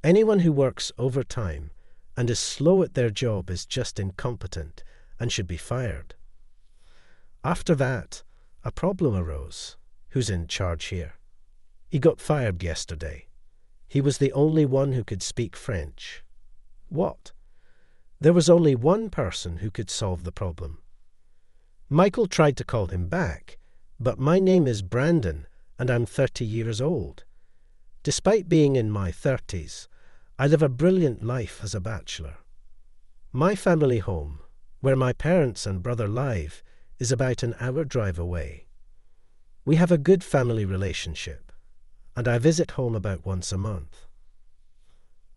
Anyone who works overtime and is slow at their job is just incompetent and should be fired. After that, a problem arose. Who's in charge here? He got fired yesterday. He was the only one who could speak French. What? There was only one person who could solve the problem. Michael tried to call him back, but my name is Brandon and I'm 30 years old. Despite being in my 30s, I live a brilliant life as a bachelor. My family home, where my parents and brother live, is about an hour drive away. We have a good family relationship, and I visit home about once a month.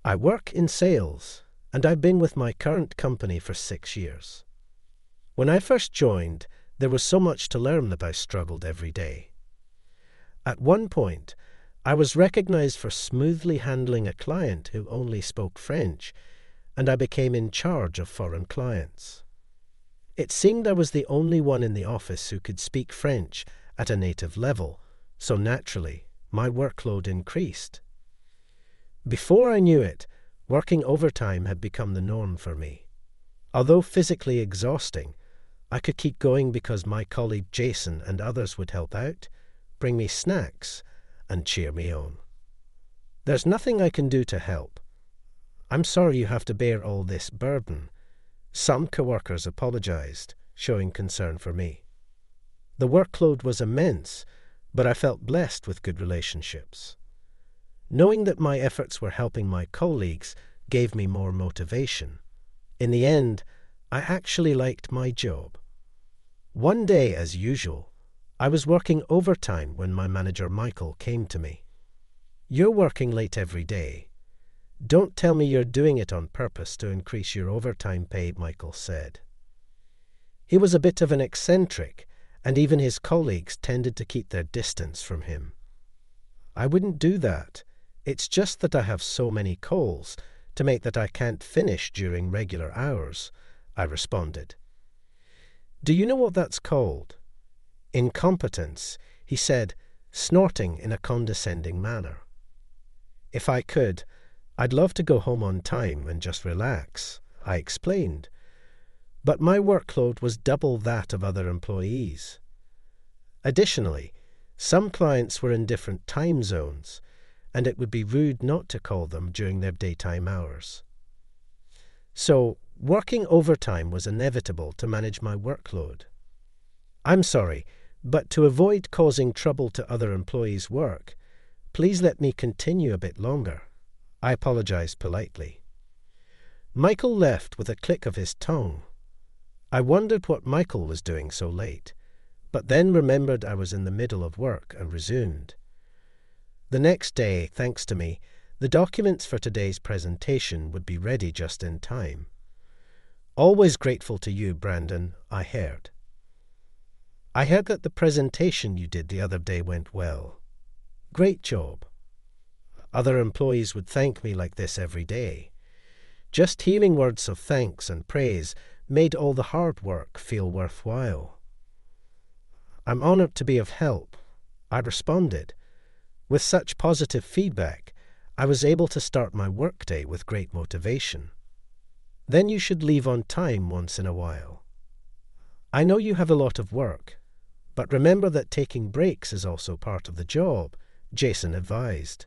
I work in sales, and I've been with my current company for 6 years. When I first joined, there was so much to learn that I struggled every day. At one point, I was recognized for smoothly handling a client who only spoke French, and I became in charge of foreign clients. It seemed I was the only one in the office who could speak French at a native level, so naturally, my workload increased. Before I knew it, working overtime had become the norm for me. Although physically exhausting, I could keep going because my colleague Jason and others would help out, bring me snacks, and cheer me on. There's nothing I can do to help. I'm sorry you have to bear all this burden. Some coworkers apologized, showing concern for me. The workload was immense, but I felt blessed with good relationships. Knowing that my efforts were helping my colleagues gave me more motivation. In the end, I actually liked my job. One day, as usual, I was working overtime when my manager Michael came to me. "You're working late every day. Don't tell me you're doing it on purpose to increase your overtime pay," Michael said. He was a bit of an eccentric, and even his colleagues tended to keep their distance from him. "I wouldn't do that. It's just that I have so many calls to make that I can't finish during regular hours," I responded. "Do you know what that's called?" "Incompetence," he said, snorting in a condescending manner. "If I could, I'd love to go home on time and just relax," I explained. But my workload was double that of other employees. Additionally, some clients were in different time zones, and it would be rude not to call them during their daytime hours. So, working overtime was inevitable to manage my workload. "I'm sorry, but to avoid causing trouble to other employees' work, please let me continue a bit longer," I apologized politely. Michael left with a click of his tongue. I wondered what Michael was doing so late, but then remembered I was in the middle of work and resumed. The next day, thanks to me, the documents for today's presentation would be ready just in time. "Always grateful to you, Brandon," I heard. "I heard that the presentation you did the other day went well. Great job." Other employees would thank me like this every day. Just hearing words of thanks and praise made all the hard work feel worthwhile. "I'm honored to be of help," I responded. With such positive feedback, I was able to start my workday with great motivation. "Then you should leave on time once in a while. I know you have a lot of work, but remember that taking breaks is also part of the job," Jason advised.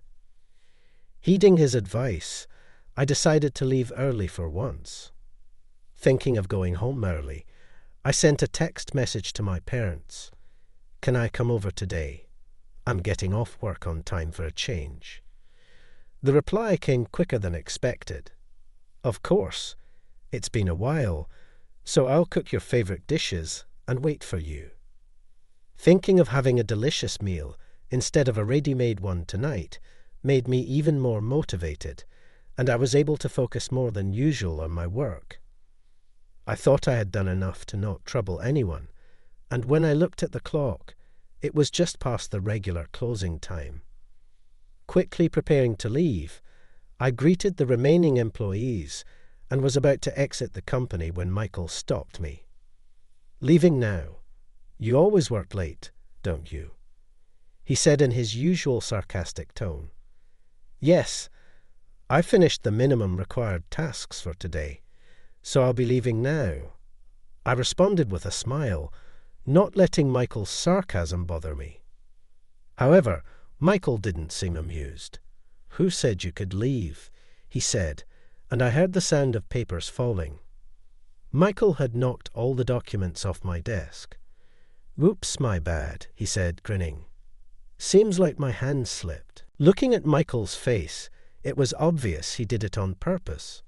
Heeding his advice, I decided to leave early for once. Thinking of going home early, I sent a text message to my parents. "Can I come over today? I'm getting off work on time for a change." The reply came quicker than expected. "Of course. It's been a while, so I'll cook your favorite dishes and wait for you." Thinking of having a delicious meal instead of a ready-made one tonight made me even more motivated, and I was able to focus more than usual on my work. I thought I had done enough to not trouble anyone, and when I looked at the clock, it was just past the regular closing time. Quickly preparing to leave, I greeted the remaining employees and was about to exit the company when Michael stopped me. "Leaving now? You always work late, don't you?" he said in his usual sarcastic tone. "Yes, I finished the minimum required tasks for today, so I'll be leaving now. I responded with a smile, not letting Michael's sarcasm bother me. However, Michael didn't seem amused. "Who said you could leave?" he said, and I heard the sound of papers falling. Michael had knocked all the documents off my desk. "Whoops, my bad," he said, grinning. "Seems like my hand slipped." Looking at Michael's face, it was obvious he did it on purpose.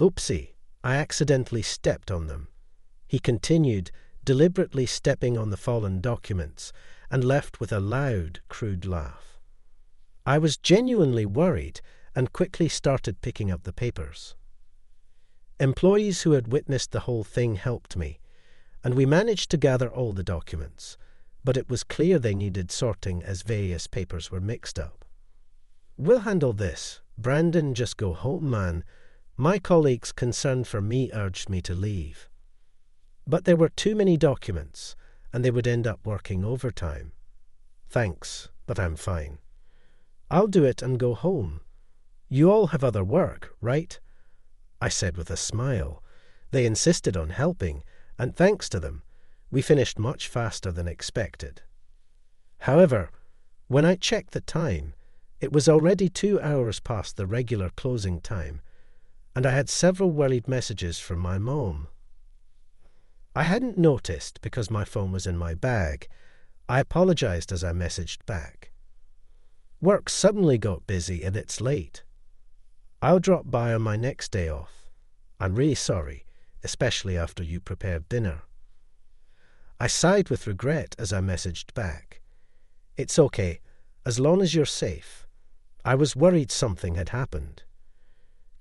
"Oopsie, I accidentally stepped on them," he continued, deliberately stepping on the fallen documents, and left with a loud, crude laugh. I was genuinely worried and quickly started picking up the papers. Employees who had witnessed the whole thing helped me, and we managed to gather all the documents, but it was clear they needed sorting as various papers were mixed up. "We'll handle this. Brandon, just go home, man." My colleagues concerned for me urged me to leave. But there were too many documents, and they would end up working overtime. "Thanks, but I'm fine." "I'll do it and go home. You all have other work, right?" I said with a smile. They insisted on helping, and thanks to them, we finished much faster than expected. However, when I checked the time, it was already 2 hours past the regular closing time, and I had several worried messages from my mom. I hadn't noticed because my phone was in my bag. I apologized as I messaged back. "Work suddenly got busy and it's late. I'll drop by on my next day off. I'm really sorry, especially after you prepared dinner." I sighed with regret as I messaged back. "It's okay, as long as you're safe. I was worried something had happened."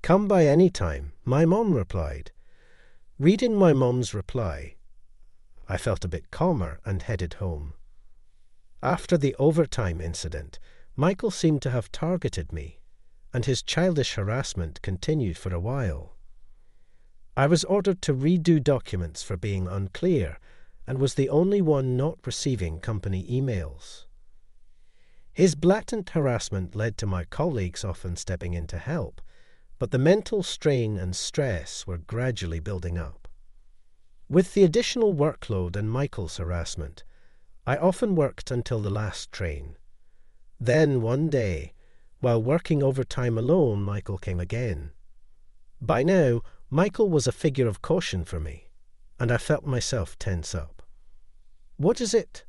"Come by any time," my mom replied. Reading my mom's reply, I felt a bit calmer and headed home. After the overtime incident, Michael seemed to have targeted me, and his childish harassment continued for a while. I was ordered to redo documents for being unclear, and was the only one not receiving company emails. His blatant harassment led to my colleagues often stepping in to help, but the mental strain and stress were gradually building up. With the additional workload and Michael's harassment, I often worked until the last train. Then one day, while working overtime alone, Michael came again. By now, Michael was a figure of caution for me, and I felt myself tense up. "What is it?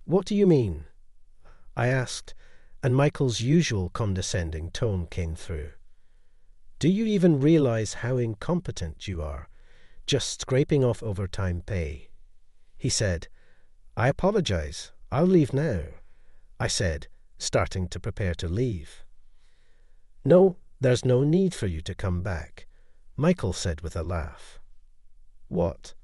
What do you mean?" I asked, and Michael's usual condescending tone came through. "Do you even realize how incompetent you are, just scraping off overtime pay?" He said. "I apologize. I'll leave now," I said, starting to prepare to leave. "No, there's no need for you to come back," Michael said with a laugh. "What?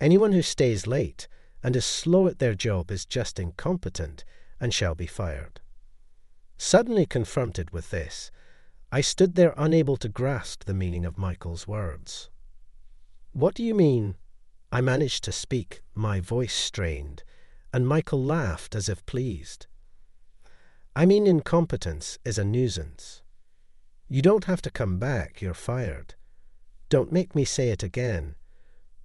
Anyone who stays late and is slow at their job is just incompetent and shall be fired." Suddenly confronted with this, I stood there unable to grasp the meaning of Michael's words. "What do you mean?" I managed to speak, my voice strained, and Michael laughed as if pleased. "I mean incompetence is a nuisance. You don't have to come back, you're fired. Don't make me say it again."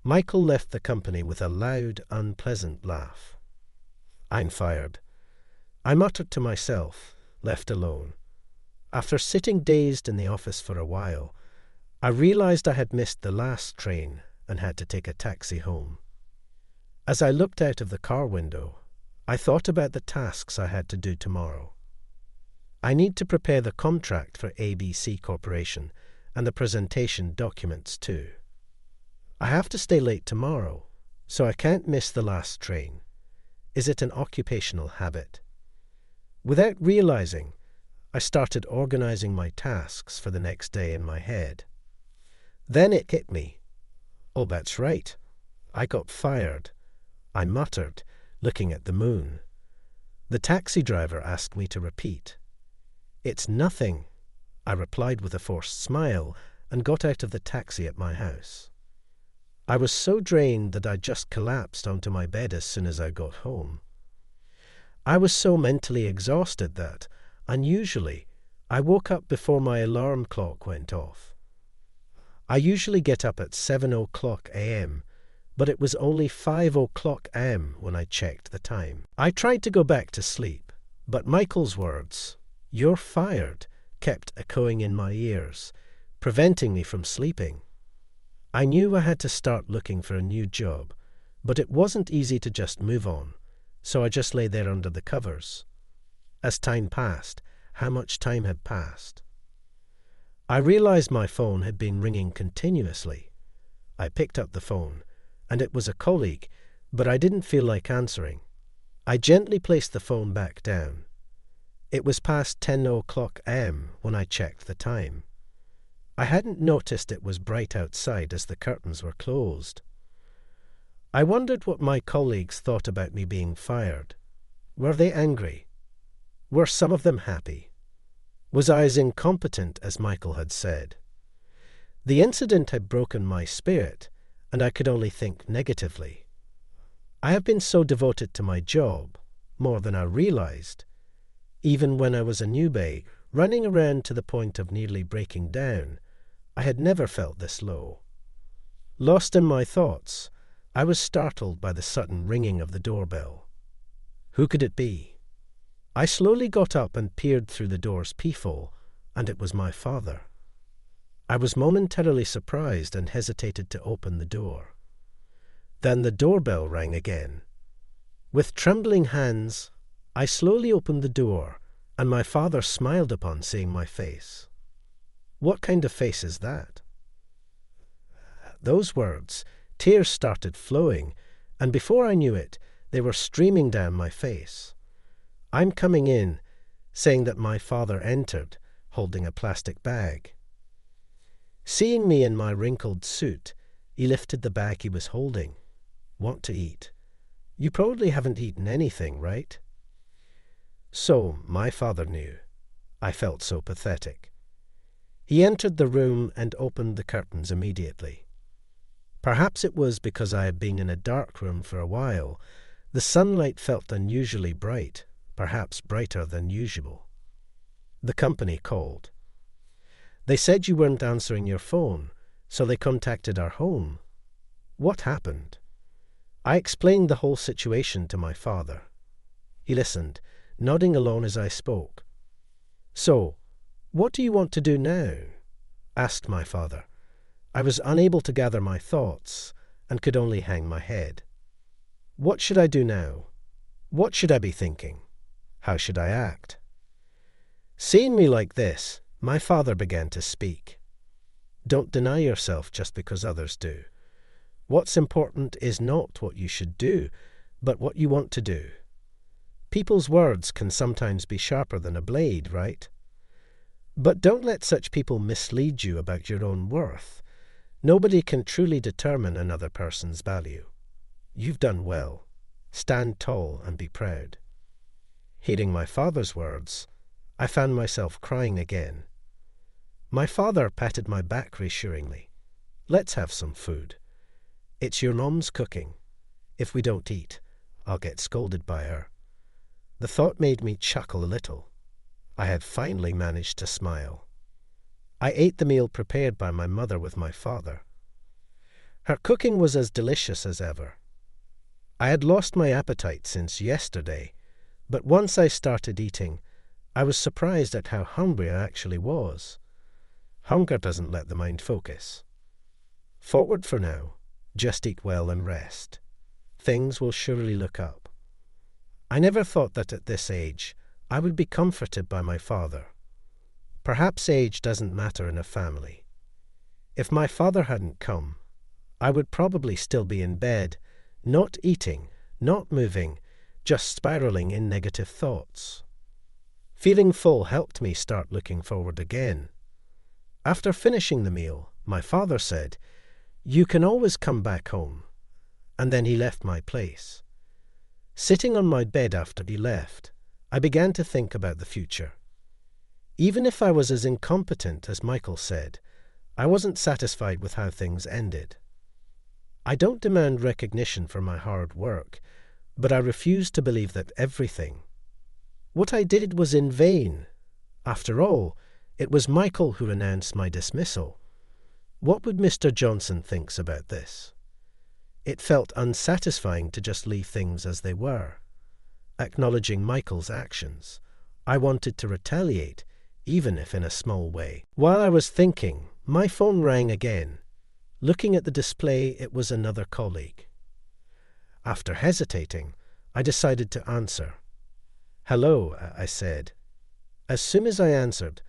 Michael left the company with a loud, unpleasant laugh. "I'm fired," I muttered to myself, left alone. After sitting dazed in the office for a while, I realized I had missed the last train and had to take a taxi home. As I looked out of the car window, I thought about the tasks I had to do tomorrow. I need to prepare the contract for ABC Corporation and the presentation documents too. I have to stay late tomorrow, so I can't miss the last train. Is it an occupational habit? Without realizing, I started organizing my tasks for the next day in my head. Then it hit me. "Oh, that's right. I got fired," I muttered, looking at the moon. The taxi driver asked me to repeat. "It's nothing," I replied with a forced smile and got out of the taxi at my house. I was so drained that I just collapsed onto my bed as soon as I got home. I was so mentally exhausted that, unusually, I woke up before my alarm clock went off. I usually get up at 7 a.m, but it was only 5 a.m. when I checked the time. I tried to go back to sleep, but Michael's words, "You're fired," kept echoing in my ears, preventing me from sleeping. I knew I had to start looking for a new job, but it wasn't easy to just move on, so I just lay there under the covers. As time passed, how much time had passed? I realized my phone had been ringing continuously. I picked up the phone, and it was a colleague, but I didn't feel like answering. I gently placed the phone back down. It was past 10 a.m. when I checked the time. I hadn't noticed it was bright outside as the curtains were closed. I wondered what my colleagues thought about me being fired. Were they angry? Were some of them happy? Was I as incompetent as Michael had said? The incident had broken my spirit, and I could only think negatively. I have been so devoted to my job, more than I realized. Even when I was a newbie, running around to the point of nearly breaking down, I had never felt this low. Lost in my thoughts, I was startled by the sudden ringing of the doorbell. Who could it be? I slowly got up and peered through the door's peephole, and it was my father. I was momentarily surprised and hesitated to open the door. Then the doorbell rang again. With trembling hands, I slowly opened the door, and my father smiled upon seeing my face. What kind of face is that? At those words, tears started flowing, and before I knew it, they were streaming down my face. I'm coming in, saying that my father entered, holding a plastic bag. Seeing me in my wrinkled suit, he lifted the bag he was holding. "Want to eat? You probably haven't eaten anything, right?" So, my father knew. I felt so pathetic. He entered the room and opened the curtains immediately. Perhaps it was because I had been in a dark room for a while. The sunlight felt unusually bright, perhaps brighter than usual. The company called. They said you weren't answering your phone, so they contacted our home. What happened? I explained the whole situation to my father. He listened, nodding along as I spoke. "So, what do you want to do now?" asked my father. I was unable to gather my thoughts and could only hang my head. What should I do now? What should I be thinking? How should I act? Seeing me like this, my father began to speak. Don't deny yourself just because others do. What's important is not what you should do, but what you want to do. People's words can sometimes be sharper than a blade, right? But don't let such people mislead you about your own worth. Nobody can truly determine another person's value. You've done well. Stand tall and be proud. Hearing my father's words, I found myself crying again. My father patted my back reassuringly. "Let's have some food. It's your mom's cooking. If we don't eat, I'll get scolded by her." The thought made me chuckle a little. I had finally managed to smile. I ate the meal prepared by my mother with my father. Her cooking was as delicious as ever. I had lost my appetite since yesterday, but once I started eating, I was surprised at how hungry I actually was. Hunger doesn't let the mind focus. Forward for now. Just eat well and rest. Things will surely look up. I never thought that at this age I would be comforted by my father. Perhaps age doesn't matter in a family. If my father hadn't come, I would probably still be in bed, not eating, not moving, just spiraling in negative thoughts. Feeling full helped me start looking forward again. After finishing the meal, my father said, "You can always come back home." And then he left my place. Sitting on my bed after he left, I began to think about the future. Even if I was as incompetent as Michael said, I wasn't satisfied with how things ended. I don't demand recognition for my hard work, but I refuse to believe that everything, what I did was in vain. After all, it was Michael who announced my dismissal. What would Mr. Johnson think about this? It felt unsatisfying to just leave things as they were. Acknowledging Michael's actions, I wanted to retaliate, even if in a small way. While I was thinking, my phone rang again. Looking at the display, it was another colleague. After hesitating, I decided to answer. "Hello," I said. As soon as I answered,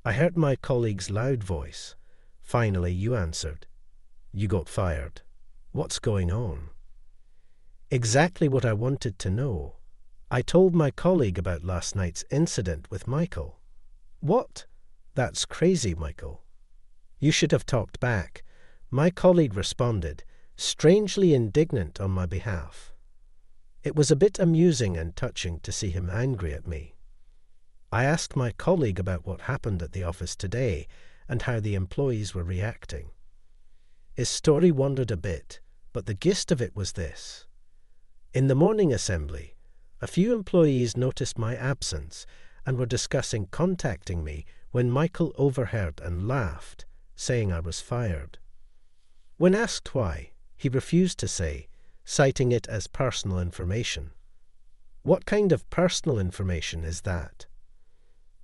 I heard my colleague's loud voice. "Finally, you answered. You got fired. What's going on?" Exactly what I wanted to know. I told my colleague about last night's incident with Michael. "What? That's crazy, Michael." "You should have talked back," my colleague responded, strangely indignant on my behalf. It was a bit amusing and touching to see him angry at me. I asked my colleague about what happened at the office today and how the employees were reacting. His story wandered a bit, but the gist of it was this. In the morning assembly, a few employees noticed my absence and were discussing contacting me when Michael overheard and laughed, saying I was fired. When asked why, he refused to say, citing it as personal information. What kind of personal information is that?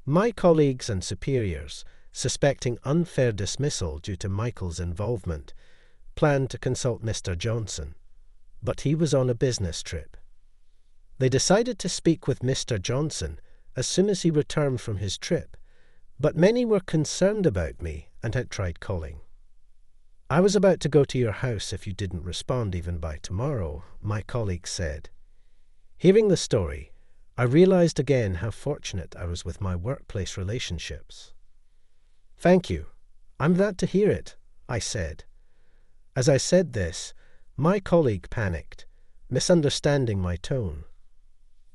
My colleagues and superiors, suspecting unfair dismissal due to Michael's involvement, planned to consult Mr. Johnson, but he was on a business trip. They decided to speak with Mr. Johnson as soon as he returned from his trip, but many were concerned about me and had tried calling. "I was about to go to your house if you didn't respond even by tomorrow," my colleague said. Hearing the story, I realized again how fortunate I was with my workplace relationships. "Thank you. I'm glad to hear it," I said. As I said this, my colleague panicked, misunderstanding my tone.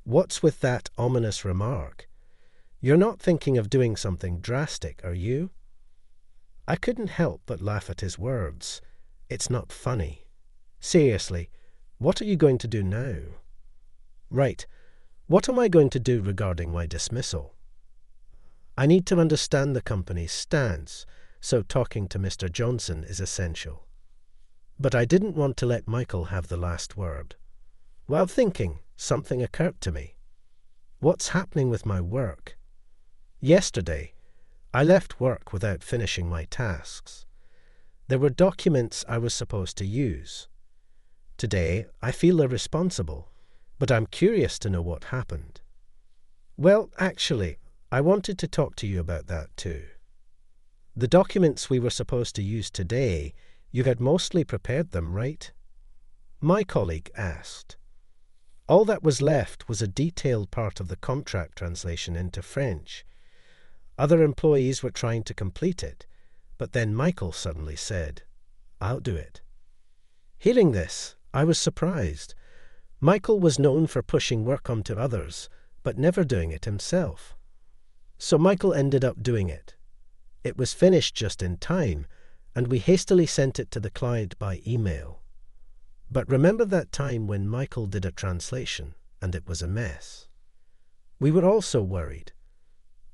"What's with that ominous remark? You're not thinking of doing something drastic, are you?" I couldn't help but laugh at his words. It's not funny. Seriously, what are you going to do now? Right. What am I going to do regarding my dismissal? I need to understand the company's stance, so talking to Mr. Johnson is essential. But I didn't want to let Michael have the last word. While thinking, something occurred to me. What's happening with my work? Yesterday, I left work without finishing my tasks. There were documents I was supposed to use. Today, I feel irresponsible, but I'm curious to know what happened. Well, actually, I wanted to talk to you about that too. The documents we were supposed to use today, you had mostly prepared them, right? My colleague asked. All that was left was a detailed part of the contract translation into French. Other employees were trying to complete it, but then Michael suddenly said, "I'll do it." Hearing this, I was surprised. Michael was known for pushing work onto others, but never doing it himself. So Michael ended up doing it. It was finished just in time, and we hastily sent it to the client by email. But remember that time when Michael did a translation, and it was a mess? We were also worried.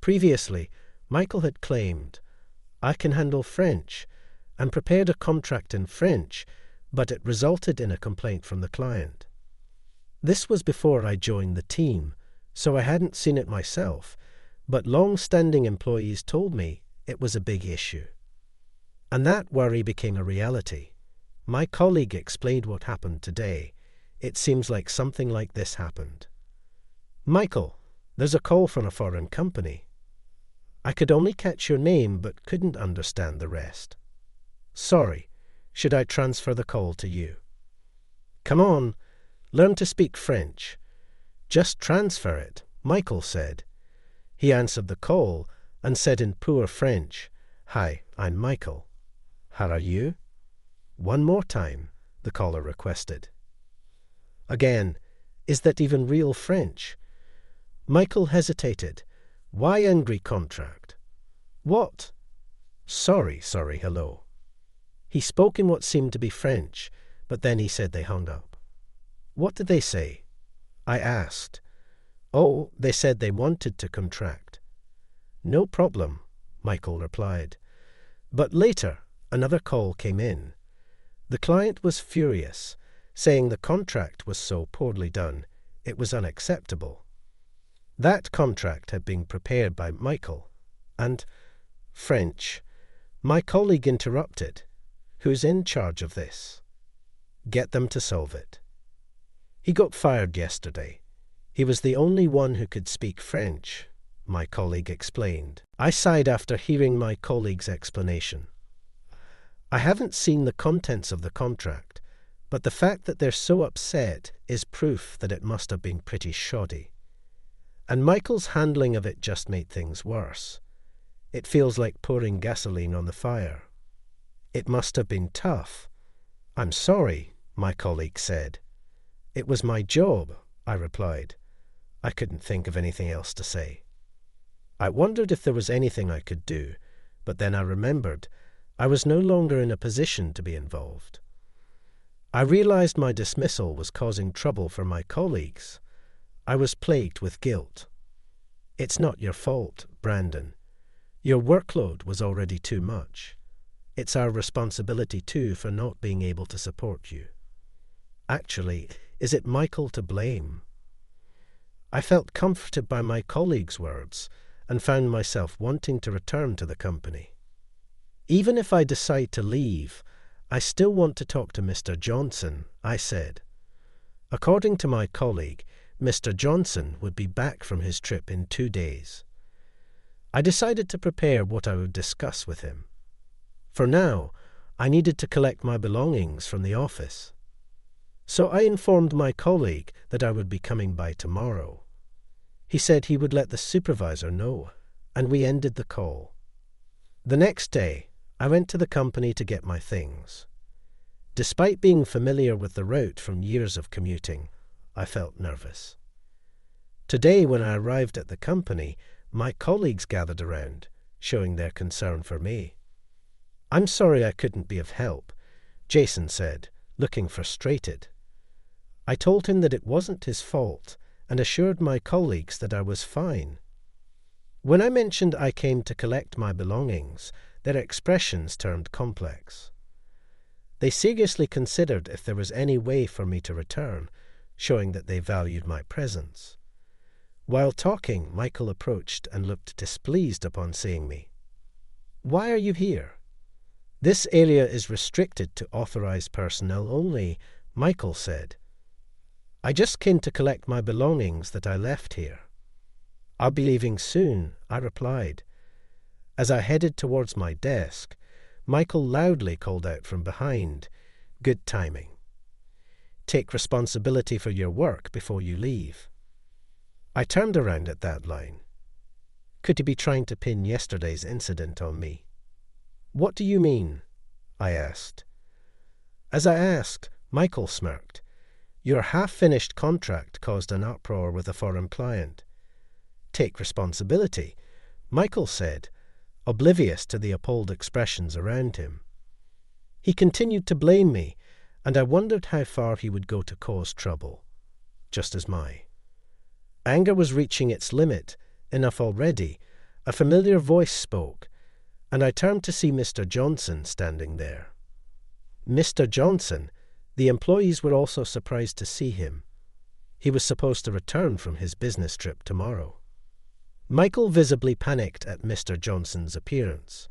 Previously, Michael had claimed, "I can handle French," and prepared a contract in French, but it resulted in a complaint from the client. This was before I joined the team, so I hadn't seen it myself, but long-standing employees told me it was a big issue. And that worry became a reality. My colleague explained what happened today. It seems like something like this happened. "Michael, there's a call from a foreign company." I could only catch your name but couldn't understand the rest. "Sorry, should I transfer the call to you?" "Come on, learn to speak French." "Just transfer it," Michael said. He answered the call and said in poor French, "Hi, I'm Michael. How are you?" "One more time," the caller requested. Again, is that even real French? Michael hesitated. "Why angry contract?" "What?" Sorry, hello." He spoke in what seemed to be French, but then he said they hung up. "What did they say?" I asked. "Oh, they said they wanted to contract." "No problem," Michael replied. But later, another call came in. The client was furious, saying the contract was so poorly done, it was unacceptable. That contract had been prepared by Michael, and French. My colleague interrupted. "Who's in charge of this?" "Get them to solve it." "He got fired yesterday. He was the only one who could speak French," my colleague explained. I sighed after hearing my colleague's explanation. I haven't seen the contents of the contract, but the fact that they're so upset is proof that it must have been pretty shoddy. And Michael's handling of it just made things worse. It feels like pouring gasoline on the fire. "It must have been tough." "I'm sorry," my colleague said. "It was my job," I replied. I couldn't think of anything else to say. I wondered if there was anything I could do, but then I remembered I was no longer in a position to be involved. I realized my dismissal was causing trouble for my colleagues. I was plagued with guilt. "It's not your fault, Brandon. Your workload was already too much. It's our responsibility too for not being able to support you. Actually, is it Michael to blame?" I felt comforted by my colleague's words and found myself wanting to return to the company. "Even if I decide to leave, I still want to talk to Mr. Johnson," I said. According to my colleague, Mr. Johnson would be back from his trip in 2 days. I decided to prepare what I would discuss with him. For now, I needed to collect my belongings from the office. So I informed my colleague that I would be coming by tomorrow. He said he would let the supervisor know, and we ended the call. The next day, I went to the company to get my things. Despite being familiar with the route from years of commuting, I felt nervous. Today, when I arrived at the company, my colleagues gathered around, showing their concern for me. "I'm sorry I couldn't be of help," Jason said, looking frustrated. I told him that it wasn't his fault and assured my colleagues that I was fine. When I mentioned I came to collect my belongings, their expressions turned complex. They seriously considered if there was any way for me to return, showing that they valued my presence. While talking, Michael approached and looked displeased upon seeing me. "Why are you here?" "This area is restricted to authorized personnel only," Michael said. "I just came to collect my belongings that I left here." "I'll be leaving soon," I replied. As I headed towards my desk, Michael loudly called out from behind, "Good timing. Take responsibility for your work before you leave." I turned around at that line. Could he be trying to pin yesterday's incident on me? "What do you mean?" I asked. As I asked, Michael smirked. "Your half-finished contract caused an uproar with a foreign client." "Take responsibility," Michael said, oblivious to the appalled expressions around him. He continued to blame me, and I wondered how far he would go to cause trouble, just as my anger was reaching its limit. Enough already. A familiar voice spoke, and I turned to see Mr. Johnson standing there. Mr. Johnson, the employees were also surprised to see him. He was supposed to return from his business trip tomorrow. Michael visibly panicked at Mr. Johnson's appearance.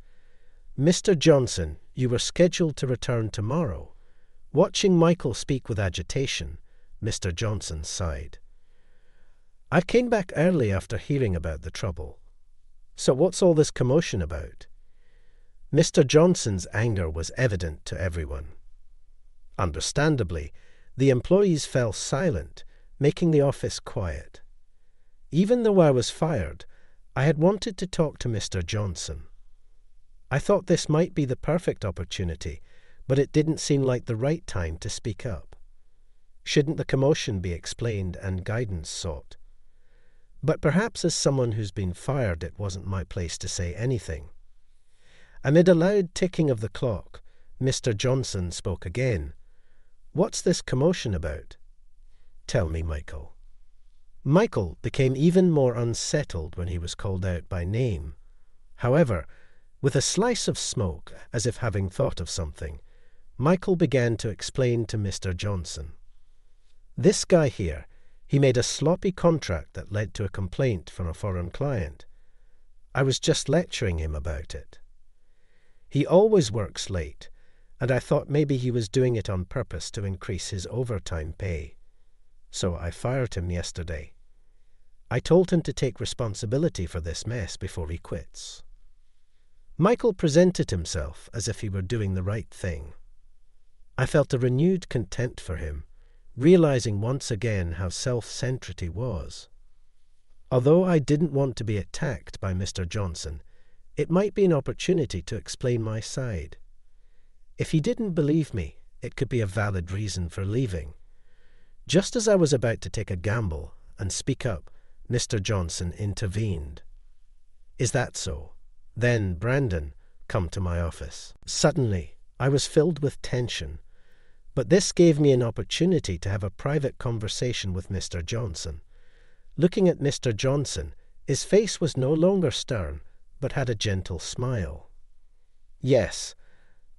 "Mr. Johnson, you were scheduled to return tomorrow." Watching Michael speak with agitation, Mr. Johnson sighed. "I came back early after hearing about the trouble. So what's all this commotion about?" Mr. Johnson's anger was evident to everyone. Understandably, the employees fell silent, making the office quiet. Even though I was fired, I had wanted to talk to Mr. Johnson. I thought this might be the perfect opportunity, but it didn't seem like the right time to speak up. Shouldn't the commotion be explained and guidance sought? But perhaps as someone who's been fired, it wasn't my place to say anything. Amid a loud ticking of the clock, Mr. Johnson spoke again. "What's this commotion about?" "Tell me, Michael." Michael became even more unsettled when he was called out by name. However, with a slice of smoke, as if having thought of something, Michael began to explain to Mr. Johnson. This guy here, he made a sloppy contract that led to a complaint from a foreign client. I was just lecturing him about it. He always works late, and I thought maybe he was doing it on purpose to increase his overtime pay. So I fired him yesterday. I told him to take responsibility for this mess before he quits. Michael presented himself as if he were doing the right thing. I felt a renewed contempt for him, realizing once again how self-centered he was. Although I didn't want to be attacked by Mr. Johnson, it might be an opportunity to explain my side. If he didn't believe me, it could be a valid reason for leaving. Just as I was about to take a gamble and speak up, Mr. Johnson intervened. "Is that so? Then, Brandon, come to my office." Suddenly, I was filled with tension, but this gave me an opportunity to have a private conversation with Mr. Johnson. Looking at Mr. Johnson, his face was no longer stern, but had a gentle smile. Yes,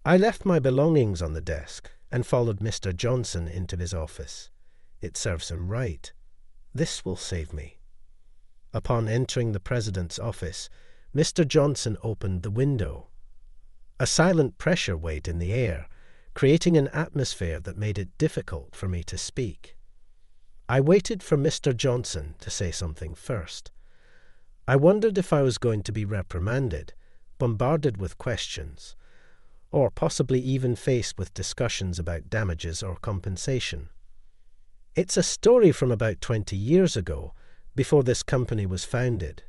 I left my belongings on the desk and followed Mr. Johnson into his office. It serves him right. This will save me. Upon entering the president's office, Mr. Johnson opened the window. A silent pressure weighed in the air, creating an atmosphere that made it difficult for me to speak. I waited for Mr. Johnson to say something first. I wondered if I was going to be reprimanded, bombarded with questions, or possibly even faced with discussions about damages or compensation. It's a story from about 20 years ago, before this company was founded.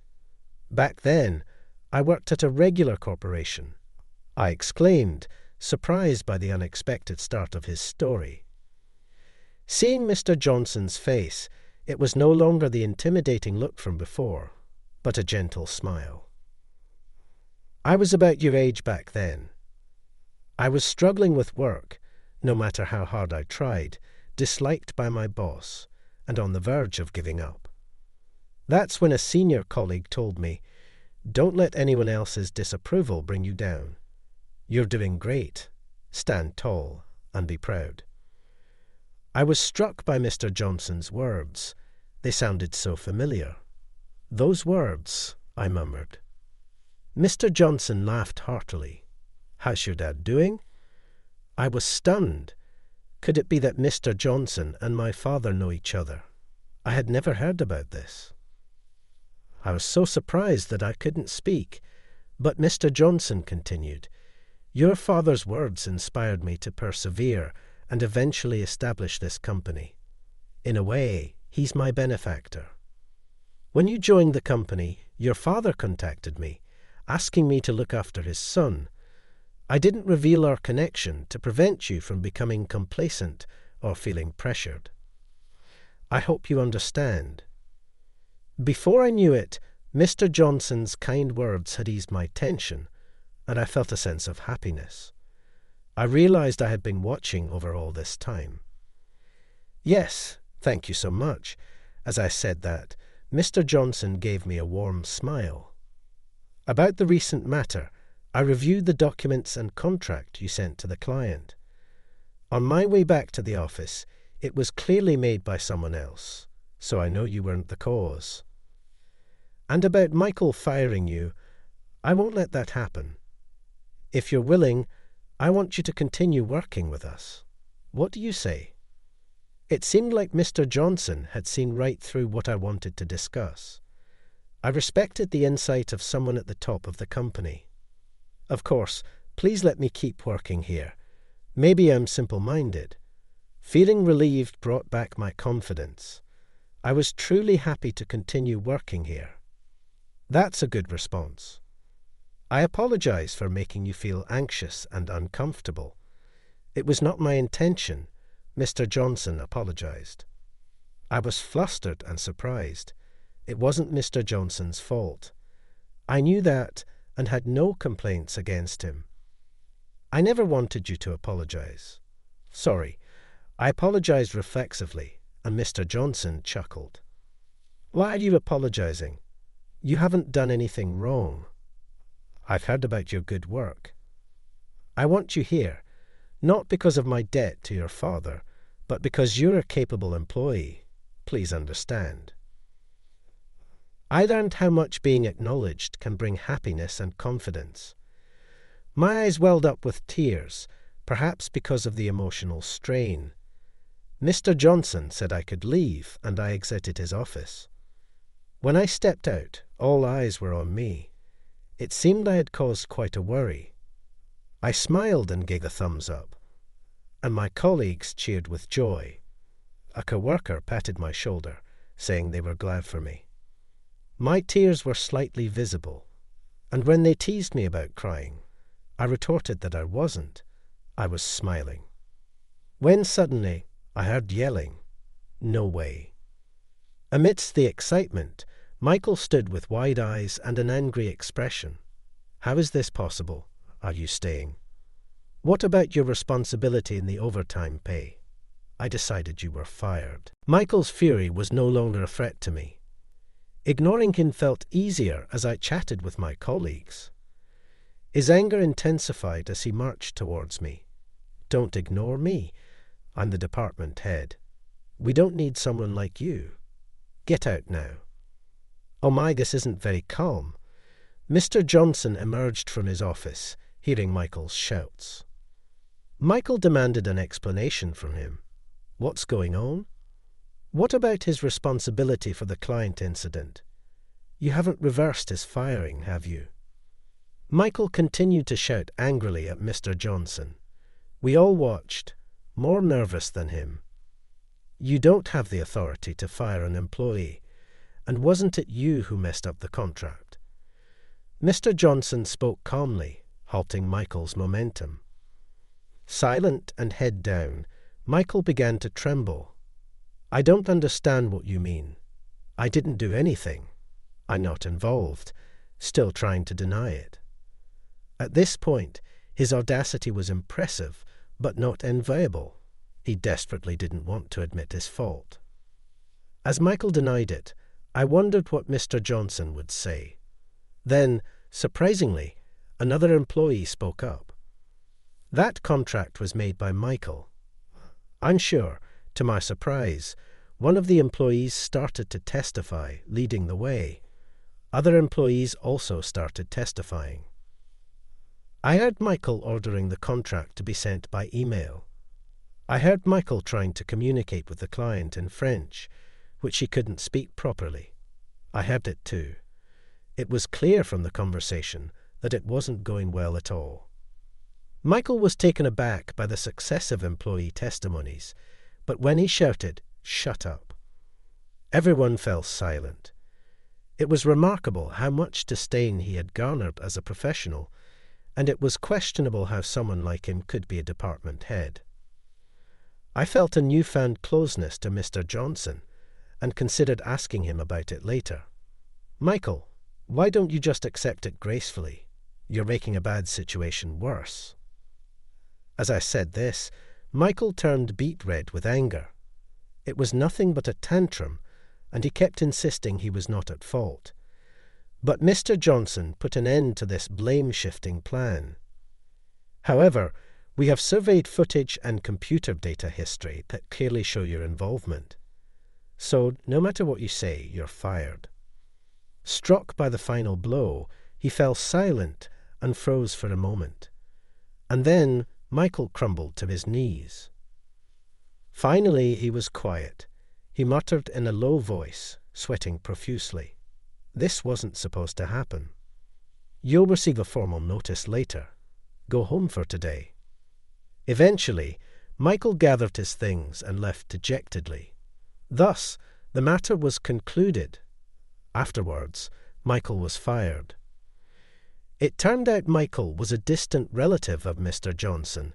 Back then, I worked at a regular corporation. I exclaimed, surprised by the unexpected start of his story. Seeing Mr. Johnson's face, it was no longer the intimidating look from before, but a gentle smile. I was about your age back then. I was struggling with work, no matter how hard I tried, disliked by my boss, and on the verge of giving up. That's when a senior colleague told me, "Don't let anyone else's disapproval bring you down. You're doing great. Stand tall and be proud." I was struck by Mr. Johnson's words. They sounded so familiar. "Those words," I murmured. Mr. Johnson laughed heartily. "How's your dad doing?" I was stunned. Could it be that Mr. Johnson and my father know each other? I had never heard about this. I was so surprised that I couldn't speak, but Mr. Johnson continued, "Your father's words inspired me to persevere and eventually establish this company. In a way, he's my benefactor. When you joined the company, your father contacted me, asking me to look after his son. I didn't reveal our connection to prevent you from becoming complacent or feeling pressured. I hope you understand." Before I knew it, Mr. Johnson's kind words had eased my tension, and I felt a sense of happiness. I realized I had been watching over all this time. "Yes, thank you so much." As I said that, Mr. Johnson gave me a warm smile. "About the recent matter, I reviewed the documents and contract you sent to the client. On my way back to the office, it was clearly made by someone else, so I know you weren't the cause. And about Michael firing you, I won't let that happen. If you're willing, I want you to continue working with us. What do you say?" It seemed like Mr. Johnson had seen right through what I wanted to discuss. I respected the insight of someone at the top of the company. Of course, please let me keep working here. Maybe I'm simple-minded. Feeling relieved brought back my confidence. I was truly happy to continue working here. That's a good response. I apologize for making you feel anxious and uncomfortable. It was not my intention. Mr. Johnson apologized. I was flustered and surprised. It wasn't Mr. Johnson's fault. I knew that and had no complaints against him. "I never wanted you to apologize." "Sorry." I apologized reflexively, and Mr. Johnson chuckled. Why are you apologizing? You haven't done anything wrong. I've heard about your good work. I want you here, not because of my debt to your father, but because you're a capable employee. Please understand. I learned how much being acknowledged can bring happiness and confidence. My eyes welled up with tears, perhaps because of the emotional strain. Mr. Johnson said I could leave, and I exited his office. When I stepped out, all eyes were on me. It seemed I had caused quite a worry. I smiled and gave a thumbs up, and my colleagues cheered with joy. A co-worker patted my shoulder, saying they were glad for me. My tears were slightly visible, and when they teased me about crying, I retorted that I wasn't. I was smiling. When suddenly I heard yelling. No way. Amidst the excitement, Michael stood with wide eyes and an angry expression. How is this possible? Are you staying? What about your responsibility in the overtime pay? I decided you were fired. Michael's fury was no longer a threat to me. Ignoring him felt easier as I chatted with my colleagues. His anger intensified as he marched towards me. Don't ignore me. I'm the department head. We don't need someone like you. Get out now. Oh my, this isn't very calm. Mr. Johnson emerged from his office, hearing Michael's shouts. Michael demanded an explanation from him. What's going on? What about his responsibility for the client incident? You haven't reversed his firing, have you? Michael continued to shout angrily at Mr. Johnson. We all watched, more nervous than him. You don't have the authority to fire an employee, and wasn't it you who messed up the contract? Mr. Johnson spoke calmly, halting Michael's momentum. Silent and head down, Michael began to tremble. I don't understand what you mean. I didn't do anything. I'm not involved, still trying to deny it. At this point, his audacity was impressive, but not enviable. He desperately didn't want to admit his fault. As Michael denied it, I wondered what Mr. Johnson would say. Then, surprisingly, another employee spoke up. That contract was made by Michael. I'm sure, to my surprise, one of the employees started to testify, leading the way. Other employees also started testifying. I heard Michael ordering the contract to be sent by email. I heard Michael trying to communicate with the client in French, which he couldn't speak properly. I heard it too. It was clear from the conversation that it wasn't going well at all. Michael was taken aback by the successive employee testimonies, but when he shouted, "Shut up!" everyone fell silent. It was remarkable how much disdain he had garnered as a professional, and it was questionable how someone like him could be a department head. I felt a newfound closeness to Mr. Johnson, and considered asking him about it later. Michael, why don't you just accept it gracefully? You're making a bad situation worse. As I said this, Michael turned beet red with anger. It was nothing but a tantrum, and he kept insisting he was not at fault. But Mr. Johnson put an end to this blame-shifting plan. However, we have surveyed footage and computer data history that clearly show your involvement. So, no matter what you say, you're fired. Struck by the final blow, he fell silent and froze for a moment. And then Michael crumbled to his knees. Finally, he was quiet. He muttered in a low voice, sweating profusely. This wasn't supposed to happen. You'll receive a formal notice later. Go home for today. Eventually, Michael gathered his things and left dejectedly. Thus, the matter was concluded. Afterwards, Michael was fired. It turned out Michael was a distant relative of Mr. Johnson,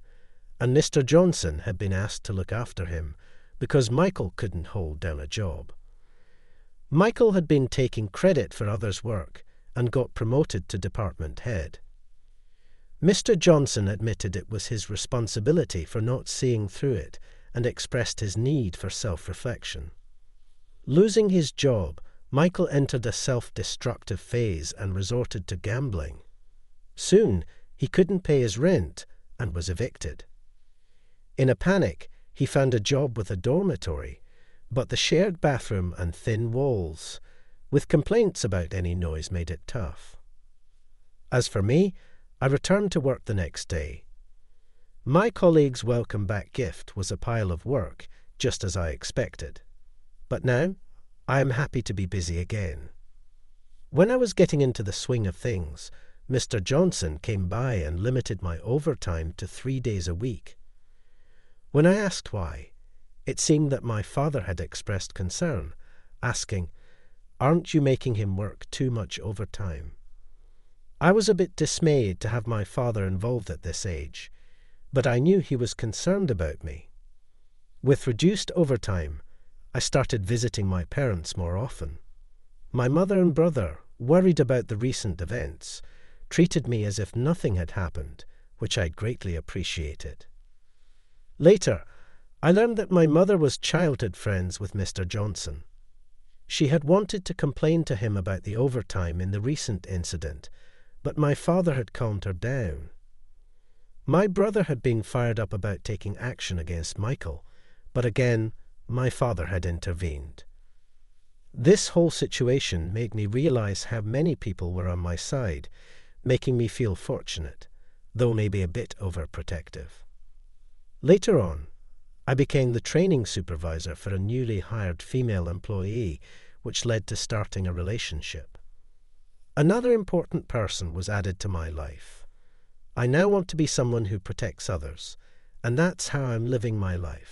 and Mr. Johnson had been asked to look after him because Michael couldn't hold down a job. Michael had been taking credit for others' work and got promoted to department head. Mr. Johnson admitted it was his responsibility for not seeing through it and expressed his need for self-reflection. Losing his job, Michael entered a self-destructive phase and resorted to gambling. Soon, he couldn't pay his rent and was evicted. In a panic, he found a job with a dormitory, but the shared bathroom and thin walls, with complaints about any noise, made it tough. As for me, I returned to work the next day. My colleague's welcome back gift was a pile of work, just as I expected. But now, I am happy to be busy again. When I was getting into the swing of things, Mr. Johnson came by and limited my overtime to 3 days a week. When I asked why, it seemed that my father had expressed concern, asking, "Aren't you making him work too much overtime?" I was a bit dismayed to have my father involved at this age, but I knew he was concerned about me. With reduced overtime, I started visiting my parents more often. My mother and brother, worried about the recent events, treated me as if nothing had happened, which I greatly appreciated. Later, I learned that my mother was childhood friends with Mr. Johnson. She had wanted to complain to him about the overtime in the recent incident, but my father had calmed her down. My brother had been fired up about taking action against Michael, but again, my father had intervened. This whole situation made me realize how many people were on my side, making me feel fortunate, though maybe a bit overprotective. Later on, I became the training supervisor for a newly hired female employee, which led to starting a relationship. Another important person was added to my life. I now want to be someone who protects others, and that's how I'm living my life.